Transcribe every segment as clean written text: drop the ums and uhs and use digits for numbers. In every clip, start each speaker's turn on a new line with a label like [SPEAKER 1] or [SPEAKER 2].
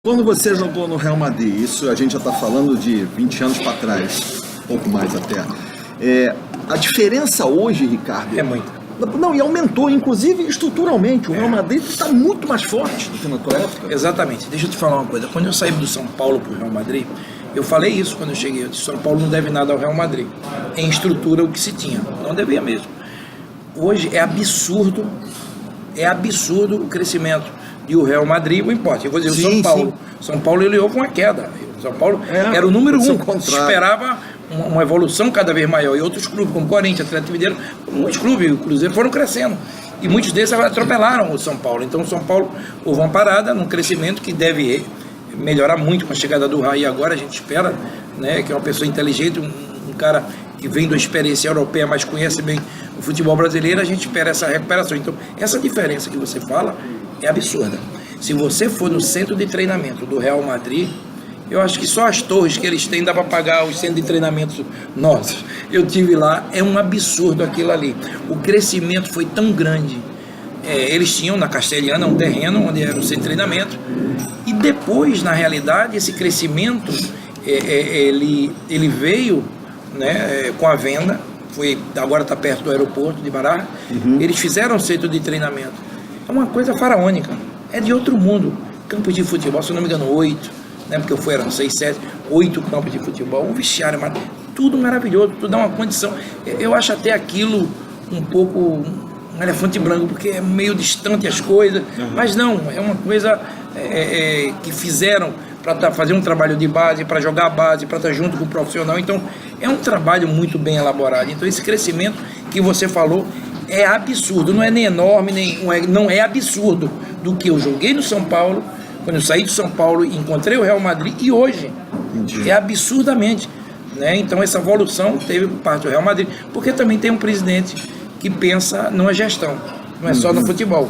[SPEAKER 1] Quando você jogou no Real Madrid, isso a gente já está falando de 20 anos para trás, pouco mais até. A diferença hoje, Ricardo...
[SPEAKER 2] É muita.
[SPEAKER 1] Não, e aumentou, inclusive estruturalmente. O Real Madrid está muito mais forte do que na tua época.
[SPEAKER 2] Exatamente. Deixa eu te falar uma coisa. Quando eu saí do São Paulo para o Real Madrid, eu falei isso quando eu cheguei. Eu disse, São Paulo não deve nada ao Real Madrid. Em estrutura, o que se tinha. Não devia mesmo. Hoje é absurdo o crescimento. E o Real Madrid, não importa. Eu vou dizer, o São Paulo. Sim. São Paulo, ele houve uma queda. O São Paulo era o número 1. Esperava uma evolução cada vez maior. E outros clubes, como Corinthians, Atlético Mineiro, muitos clubes, o Cruzeiro, foram crescendo. E muitos deles atropelaram o São Paulo. Então, o São Paulo houve uma parada num crescimento que deve melhorar muito com a chegada do Raí. Agora a gente espera, né, que é uma pessoa inteligente, um cara que vem da experiência europeia, mas conhece bem o futebol brasileiro, a gente espera essa recuperação. Então, essa diferença que você fala é absurda. Se você for no centro de treinamento do Real Madrid, eu acho que só as torres que eles têm dá para pagar os centros de treinamento nossos. Eu tive lá, é um absurdo aquilo ali. O crescimento foi tão grande. Eles tinham na Castelhana um terreno onde era o centro de treinamento, e depois, na realidade, esse crescimento ele veio, né, com a venda. Agora está perto do aeroporto de Barra. Eles fizeram um centro de treinamento. É uma coisa faraônica, é de outro mundo. Campos de futebol, se eu não me engano, 8, né? Porque eram 6, 7, 8 campos de futebol, um vestiário, tudo maravilhoso, tudo dá uma condição. Eu acho até aquilo um pouco um elefante branco, porque é meio distante as coisas, mas não, é uma coisa que fizeram para fazer um trabalho de base, para jogar a base, para estar junto com o profissional. Então, é um trabalho muito bem elaborado. Então, esse crescimento que você falou é absurdo, não é nem enorme, não é absurdo do que eu joguei no São Paulo, quando eu saí do São Paulo, encontrei o Real Madrid, e hoje é absurdamente, né? Então essa evolução teve por parte do Real Madrid, porque também tem um presidente que pensa numa gestão, não é só no futebol.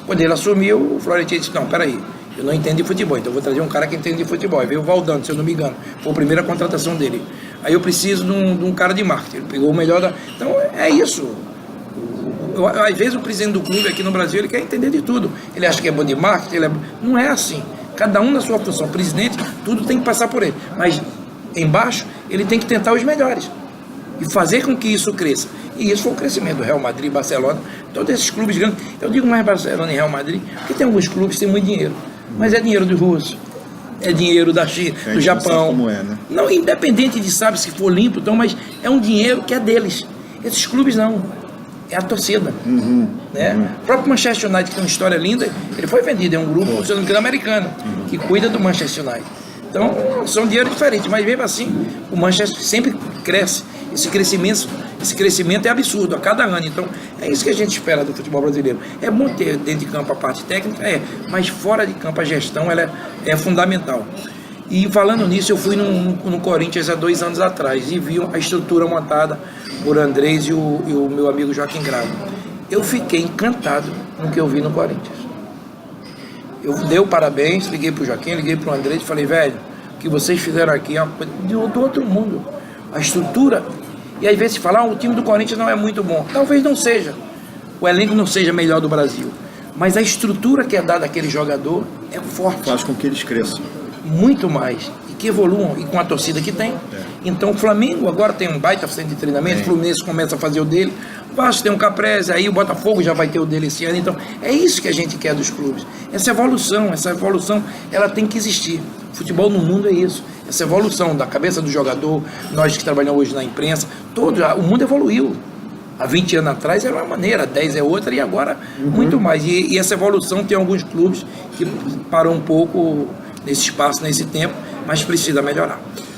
[SPEAKER 2] Quando ele assumiu, o Florentino disse, não, peraí, eu não entendo de futebol, então eu vou trazer um cara que entende de futebol. Aí veio o Valdano, se eu não me engano, foi a primeira contratação dele. Aí eu preciso de um cara de marketing, ele pegou o melhor da... Então é isso. Às vezes o presidente do clube aqui no Brasil, ele quer entender de tudo. Ele acha que é bom de marketing, não é assim. Cada um na sua função. Presidente, tudo tem que passar por ele. Mas embaixo, ele tem que tentar os melhores e fazer com que isso cresça. E isso foi o crescimento do Real Madrid, Barcelona, todos esses clubes grandes. Eu digo mais Barcelona e Real Madrid, porque tem alguns clubes que têm muito dinheiro. Mas é dinheiro dos russos, é dinheiro da China, do Japão. Como é, né? Não, independente de sabe se for limpo, então, mas é um dinheiro que é deles. Esses clubes não. É a torcida, né? O próprio Manchester United, que tem uma história linda, ele foi vendido, é um grupo, se não me engano, americano, que cuida do Manchester United. Então, são dinheiro diferentes, mas mesmo assim, o Manchester sempre cresce. Esse crescimento é absurdo a cada ano. Então, é isso que a gente espera do futebol brasileiro. É bom ter dentro de campo a parte técnica, mas fora de campo a gestão ela é fundamental. E falando nisso, eu fui no Corinthians há 2 anos atrás e vi a estrutura montada por Andrés e o meu amigo Joaquim Grado. Eu fiquei encantado no que eu vi no Corinthians. Eu dei o parabéns, liguei para o Joaquim, liguei para o Andrés e falei, velho, o que vocês fizeram aqui é uma coisa do outro mundo. A estrutura, e às vezes se fala, o time do Corinthians não é muito bom. Talvez não seja, o elenco não seja melhor do Brasil, mas a estrutura que é dada àquele jogador é forte.
[SPEAKER 1] Faz com que eles cresçam.
[SPEAKER 2] Muito mais, e que evoluam, e com a torcida que tem. Então o Flamengo agora tem um baita centro de treinamento, o Fluminense começa a fazer o dele, o Vasco tem um Caprese, aí o Botafogo já vai ter o dele esse ano. Então é isso que a gente quer dos clubes, essa evolução ela tem que existir. O futebol no mundo é isso, essa evolução da cabeça do jogador. Nós que trabalhamos hoje na imprensa, o mundo evoluiu. Há 20 anos atrás era uma maneira, 10 é outra, e agora muito mais. E essa evolução tem alguns clubes que param um pouco nesse espaço, nesse tempo, mas precisa melhorar.